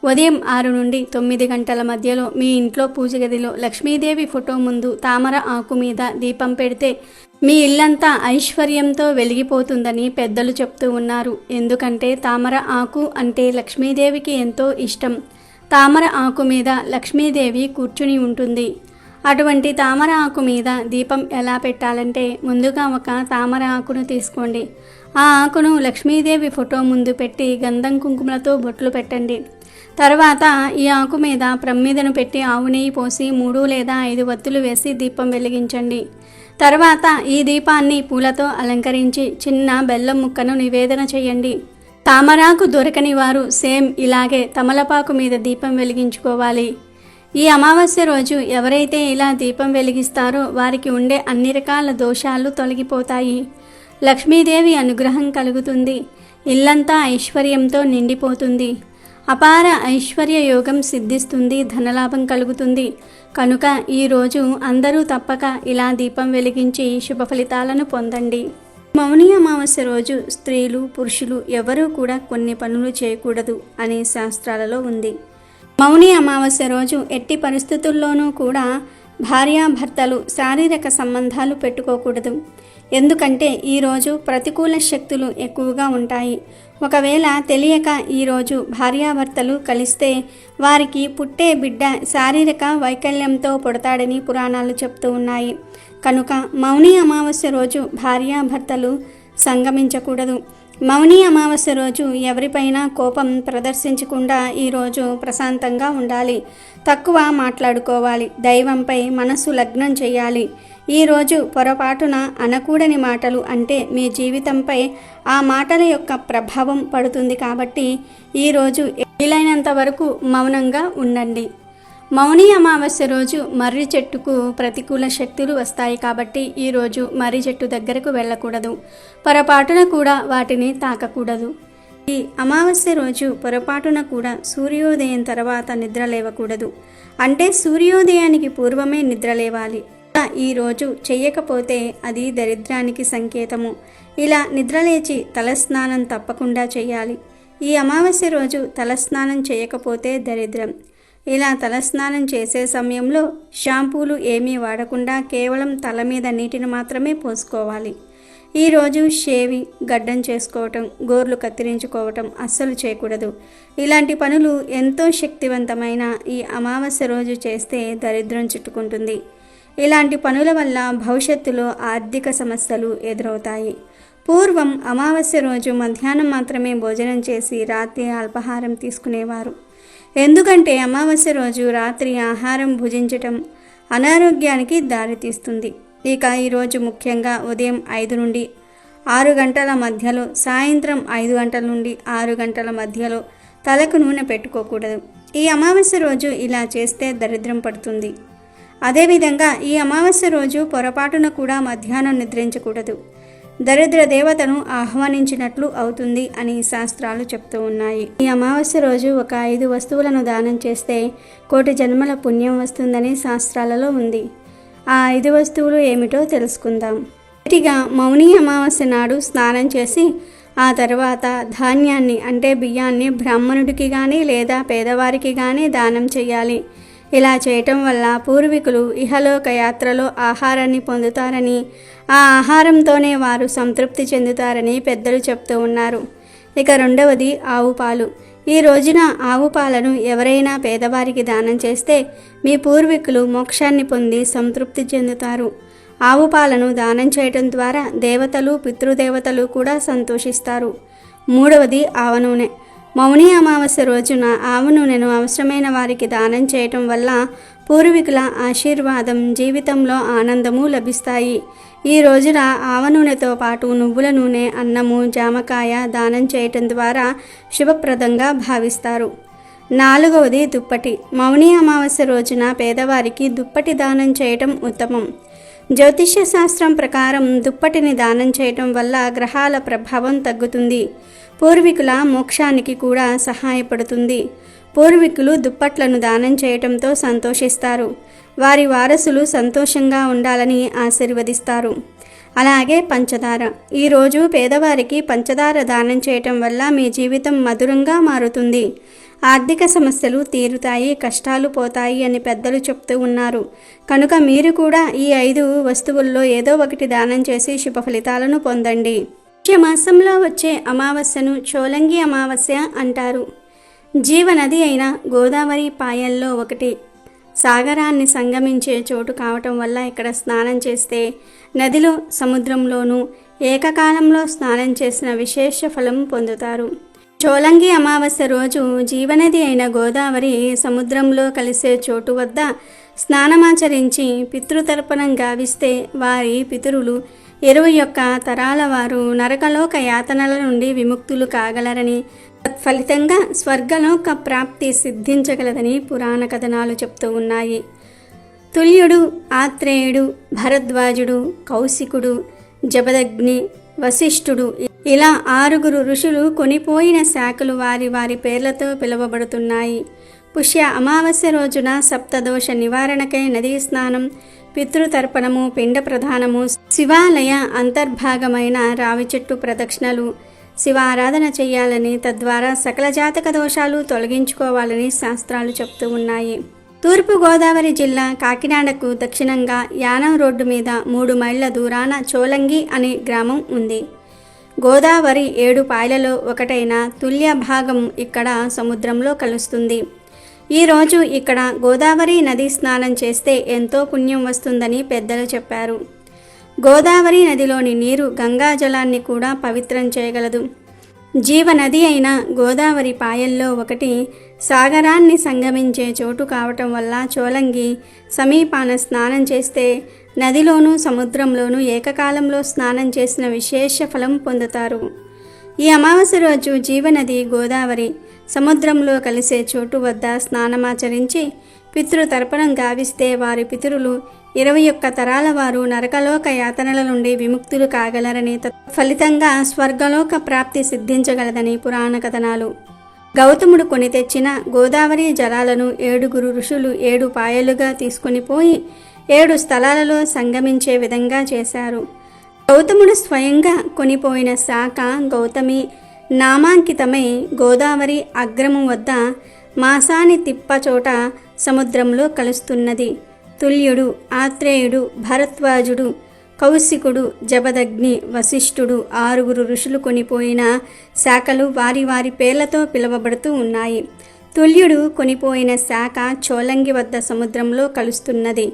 ఉదయం 6 నుండి 9 గంటల మధ్యలో మీ ఇంట్లో పూజ గదిలో లక్ష్మీదేవి ఫోటో ముందు తామర ఆకు మీద దీపం పెడితే మీ ఇల్లంతా ఐశ్వర్యంతో వెలిగిపోతుందని పెద్దలు చెప్తూ ఉన్నారు. ఎందుకంటే తామర ఆకు అంటే లక్ష్మీదేవికి ఎంతో ఇష్టం. తామర ఆకు మీద లక్ష్మీదేవి కూర్చుని ఉంటుంది. అటువంటి తామర ఆకు మీద దీపం ఎలా పెట్టాలంటే, ముందుగా ఒక తామర ఆకును తీసుకోండి. ఆ ఆకును లక్ష్మీదేవి ఫోటో ముందు పెట్టి గంధం కుంకుమలతో బొట్లు పెట్టండి. తర్వాత ఈ ఆకు మీద ప్రమ్మిదను పెట్టి ఆవు నెయ్యి పోసి 3 లేదా 5 వత్తులు వేసి దీపం వెలిగించండి. తర్వాత ఈ దీపాన్ని పూలతో అలంకరించి చిన్న బెల్లం ముక్కను నివేదన చేయండి. తామరాకు దొరకని వారు సేమ్ ఇలాగే తమలపాకు మీద దీపం వెలిగించుకోవాలి. ఈ అమావాస్య రోజు ఎవరైతే ఇలా దీపం వెలిగిస్తారో వారికి ఉండే అన్ని రకాల దోషాలు తొలగిపోతాయి. లక్ష్మీదేవి అనుగ్రహం కలుగుతుంది. ఇల్లంతా ఐశ్వర్యంతో నిండిపోతుంది. అపార ఐశ్వర్య యోగం సిద్ధిస్తుంది. ధనలాభం కలుగుతుంది. కనుక ఈరోజు అందరూ తప్పక ఇలా దీపం వెలిగించి శుభ ఫలితాలను పొందండి. మౌని అమావాస్య రోజు స్త్రీలు పురుషులు ఎవరూ కూడా కొన్ని పనులు చేయకూడదు అని శాస్త్రాలలో ఉంది. మౌని అమావాస్య రోజు ఎట్టి పరిస్థితుల్లోనూ కూడా భార్యాభర్తలు శారీరక సంబంధాలు పెట్టుకోకూడదు. ఎందుకంటే ఈరోజు ప్రతికూల శక్తులు ఎక్కువగా ఉంటాయి. ఒకవేళ తెలియక ఈరోజు భార్యాభర్తలు కలిస్తే వారికి పుట్టే బిడ్డ శారీరక వైకల్యంతో పుడతాడని పురాణాలు చెప్తూ ఉన్నాయి. కనుక మౌని అమావాస్య రోజు భార్యాభర్తలు సంగమించకూడదు. మౌని అమావాస్య రోజు ఎవరిపైన కోపం ప్రదర్శించకుండా ఈరోజు ప్రశాంతంగా ఉండాలి. తక్కువ మాట్లాడుకోవాలి. దైవంపై మనసు లగ్నం చేయాలి. ఈరోజు పొరపాటున అనకూడని మాటలు అంటే మీ జీవితంపై ఆ మాటల యొక్క ప్రభావం పడుతుంది. కాబట్టి ఈరోజు వీలైనంత వరకు మౌనంగా ఉండండి. మౌని అమావాస్య రోజు మర్రి చెట్టుకు ప్రతికూల శక్తులు వస్తాయి. కాబట్టి ఈరోజు మర్రి చెట్టు దగ్గరకు వెళ్ళకూడదు. పొరపాటున కూడా వాటిని తాకకూడదు. ఈ అమావాస్య రోజు పొరపాటున కూడా సూర్యోదయం తర్వాత నిద్ర లేవకూడదు. అంటే సూర్యోదయానికి పూర్వమే నిద్ర లేవాలి. ఈరోజు చెయ్యకపోతే అది దరిద్రానికి సంకేతము. ఇలా నిద్రలేచి తలస్నానం తప్పకుండా చేయాలి. ఈ అమావాస్య రోజు తలస్నానం చేయకపోతే దరిద్రం. ఇలా తలస్నానం చేసే సమయంలో షాంపూలు ఏమీ వాడకుండా కేవలం తల మీద నీటిని మాత్రమే పోసుకోవాలి. ఈరోజు షేవి, గడ్డం చేసుకోవటం, గోర్లు కత్తిరించుకోవటం అస్సలు చేయకూడదు. ఇలాంటి పనులు ఎంతో శక్తివంతమైన ఈ అమావాస్య రోజు చేస్తే దరిద్రం చుట్టుకుంటుంది. ఇలాంటి పనుల వల్ల భవిష్యత్తులో ఆర్థిక సమస్యలు ఎదురవుతాయి. పూర్వం అమావాస్య రోజు మధ్యాహ్నం మాత్రమే భోజనం చేసి రాత్రి అల్పాహారం తీసుకునేవారు. ఎందుకంటే అమావాస్య రోజు రాత్రి ఆహారం భుజించటం అనారోగ్యానికి దారితీస్తుంది. ఇక ఈరోజు ముఖ్యంగా ఉదయం 5 నుండి 6 గంటల మధ్యలో, సాయంత్రం 5 గంటల నుండి 6 గంటల మధ్యలో తలకు నూనె పెట్టుకోకూడదు. ఈ అమావాస్య రోజు ఇలా చేస్తే దరిద్రం పడుతుంది. అదేవిధంగా ఈ అమావాస్య రోజు పొరపాటున కూడా మధ్యాహ్నం నిద్రించకూడదు. దరిద్ర దేవతను ఆహ్వానించినట్లు అవుతుంది అని శాస్త్రాలు చెప్తూ ఉన్నాయి. ఈ అమావాస్య రోజు ఒక 5 వస్తువులను దానం చేస్తే కోటి జన్మల పుణ్యం వస్తుందని శాస్త్రాలలో ఉంది. ఆ 5 వస్తువులు ఏమిటో తెలుసుకుందాం. మొదటిగా మౌని అమావాస్య నాడు స్నానం చేసి ఆ తర్వాత ధాన్యాన్ని అంటే బియ్యాన్ని బ్రాహ్మణుడికి కానీ లేదా పేదవారికి కానీ దానం చేయాలి. ఇలా చేయటం వల్ల పూర్వీకులు ఇహలోక యాత్రలో ఆహారాన్ని పొందుతారని, ఆ ఆహారంతోనే వారు సంతృప్తి చెందుతారని పెద్దలు చెప్తూ ఉన్నారు. ఇక రెండవది ఆవు పాలు. ఈ రోజున ఆవు పాలను ఎవరైనా పేదవారికి దానం చేస్తే మీ పూర్వీకులు మోక్షాన్ని పొంది సంతృప్తి చెందుతారు. ఆవు పాలను దానం చేయటం ద్వారా దేవతలు, పితృదేవతలు కూడా సంతోషిస్తారు. మూడవది ఆవ నూనె. మౌని అమావాస్య రోజున ఆవ నూనెను అవసరమైన వారికి దానం చేయటం వల్ల పూర్వీకుల ఆశీర్వాదం, జీవితంలో ఆనందము లభిస్తాయి. ఈ రోజున ఆవ నూనెతో పాటు నువ్వుల నూనె, అన్నము, జామకాయ దానం చేయటం ద్వారా శుభప్రదంగా భావిస్తారు. నాలుగవది దుప్పటి. మౌని అమావాస్య రోజున పేదవారికి దుప్పటి దానం చేయటం ఉత్తమం. జ్యోతిష్య శాస్త్రం ప్రకారం దుప్పటిని దానం చేయటం వల్ల గ్రహాల ప్రభావం తగ్గుతుంది. పూర్వీకుల మోక్షానికి కూడా సహాయపడుతుంది. పూర్వీకులు దుప్పట్లను దానం చేయటంతో సంతోషిస్తారు. వారి వారసులు సంతోషంగా ఉండాలని ఆశీర్వదిస్తారు. అలాగే పంచదార. ఈరోజు పేదవారికి పంచదార దానం చేయటం వల్ల మీ జీవితం మధురంగా మారుతుంది. ఆర్థిక సమస్యలు తీరుతాయి, కష్టాలు పోతాయి అని పెద్దలు చెప్తూ ఉన్నారు. కనుక మీరు కూడా ఈ 5 వస్తువుల్లో ఏదో ఒకటి దానం చేసి శుభ ఫలితాలను పొందండి. మాసంలో వచ్చే అమావాస్యను చోలంగి అమావాస్య అంటారు. జీవనది అయిన గోదావరి పాయల్లో ఒకటి సాగరాన్ని సంగమించే చోటు కావటం వల్ల ఇక్కడ స్నానం చేస్తే నదిలో, సముద్రంలోనూ ఏకకాలంలో స్నానం చేసిన విశేష ఫలం పొందుతారు. చోలంగి అమావాస్య రోజు జీవనది అయిన గోదావరి సముద్రంలో కలిసే చోటు వద్ద స్నానమాచరించి పితృతర్పణం గావిస్తే వారి పితరులు 21 తరాల వారు నరకలోక యాతనల నుండి విముక్తులు కాగలరని, తత్ఫలితంగా స్వర్గలోక ప్రాప్తి సిద్ధించగలదని పురాణ కథనాలు చెప్తూ ఉన్నాయి. తుల్యుడు, ఆత్రేయుడు, భరద్వాజుడు, కౌశికుడు, జబదగ్ని, వశిష్ఠుడు ఇలా 6 ఋషులు కొనిపోయిన శాఖలు వారి వారి పేర్లతో పిలువబడుతున్నాయి. పుష్య అమావాస్య రోజున సప్తదోష నివారణకై నదీ స్నానం, పితృతర్పణము, పిండ ప్రధానము, శివాలయ అంతర్భాగమైన రావి చెట్టు ప్రదక్షిణలు, శివారాధన చేయాలని, తద్వారా సకల జాతక దోషాలు తొలగించుకోవాలని శాస్త్రాలు చెప్తూ ఉన్నాయి. తూర్పు గోదావరి జిల్లా కాకినాడకు దక్షిణంగా యానం రోడ్డు మీద 3 మైళ్ళ దూరాన చోలంగి అనే గ్రామం ఉంది. గోదావరి 7 పాయలలో ఒకటైన తుల్య భాగం ఇక్కడ సముద్రంలో కలుస్తుంది. ఈరోజు ఇక్కడ గోదావరి నది స్నానం చేస్తే ఎంతో పుణ్యం వస్తుందని పెద్దలు చెప్పారు. గోదావరి నదిలోని నీరు గంగా జలాన్ని కూడా పవిత్రం చేయగలదు. జీవనది అయిన గోదావరి పాయల్లో ఒకటి సాగరాన్ని సంగమించే చోటు కావటం వల్ల చోలంగి సమీపాన స్నానం చేస్తే నదిలోనూ సముద్రంలోనూ ఏకకాలంలో స్నానం చేసిన విశేష ఫలం పొందుతారు. ఈ అమావాస్య రోజు జీవనది గోదావరి సముద్రంలో కలిసే చోటు వద్ద స్నానమాచరించి పితృతర్పణం గావిస్తే వారి పితరులు 21 తరాల వారు నరకలోక యాతనల నుండి విముక్తులు కాగలరని, ఫలితంగా స్వర్గలోక ప్రాప్తి సిద్ధించగలదని పురాణ కథనాలు. గౌతముడు కొని తెచ్చిన గోదావరి జలాలను 7 ఋషులు 7 పాయలుగా తీసుకుని పోయి 7 స్థలాలలో సంగమించే విధంగా చేశారు. గౌతముడు స్వయంగా కొనిపోయిన శాఖ గౌతమి నామాంకితమై గోదావరి అగ్రము వద్ద మాసాని తిప్పచోట సముద్రంలో కలుస్తున్నది. తుల్యుడు, ఆత్రేయుడు, భరద్వాజుడు, కౌశికుడు, జబదగ్ని, వశిష్ఠుడు 6 ఋషులు కొనిపోయిన శాఖలు వారి వారి పేర్లతో పిలువబడుతూ ఉన్నాయి. తుల్యుడు కొనిపోయిన శాఖ చోలంగి వద్ద సముద్రంలో కలుస్తున్నది.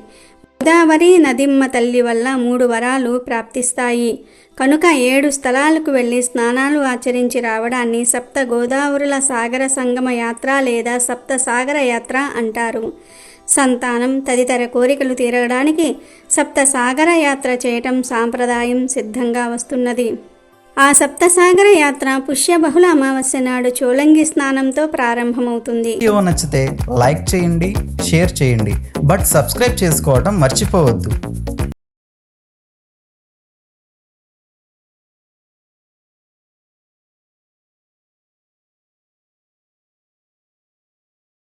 గోదావరి నదిమ్మ తల్లి వల్ల 3 వరాలు ప్రాప్తిస్తాయి కనుక 7 స్థలాలకు వెళ్ళి స్నానాలు ఆచరించి రావడాన్ని సప్త గోదావరుల సాగర సంగమ యాత్ర లేదా సప్త సాగర యాత్ర అంటారు. సంతానం తదితర కోరికలు తీరడానికి సప్త సాగర యాత్ర చేయటం సాంప్రదాయం సిద్ధంగా వస్తున్నది. ఆ సప్తసాగర యాత్ర పుష్య బహుళ అమావాస్య నాడు చోలంగి స్నానంతో ప్రారంభమవుతుంది. వీడియో నచ్చితే లైక్ చేయండి, షేర్ చేయండి, బట్ సబ్స్క్రైబ్ చేసుకోవడం మర్చిపోవద్దు.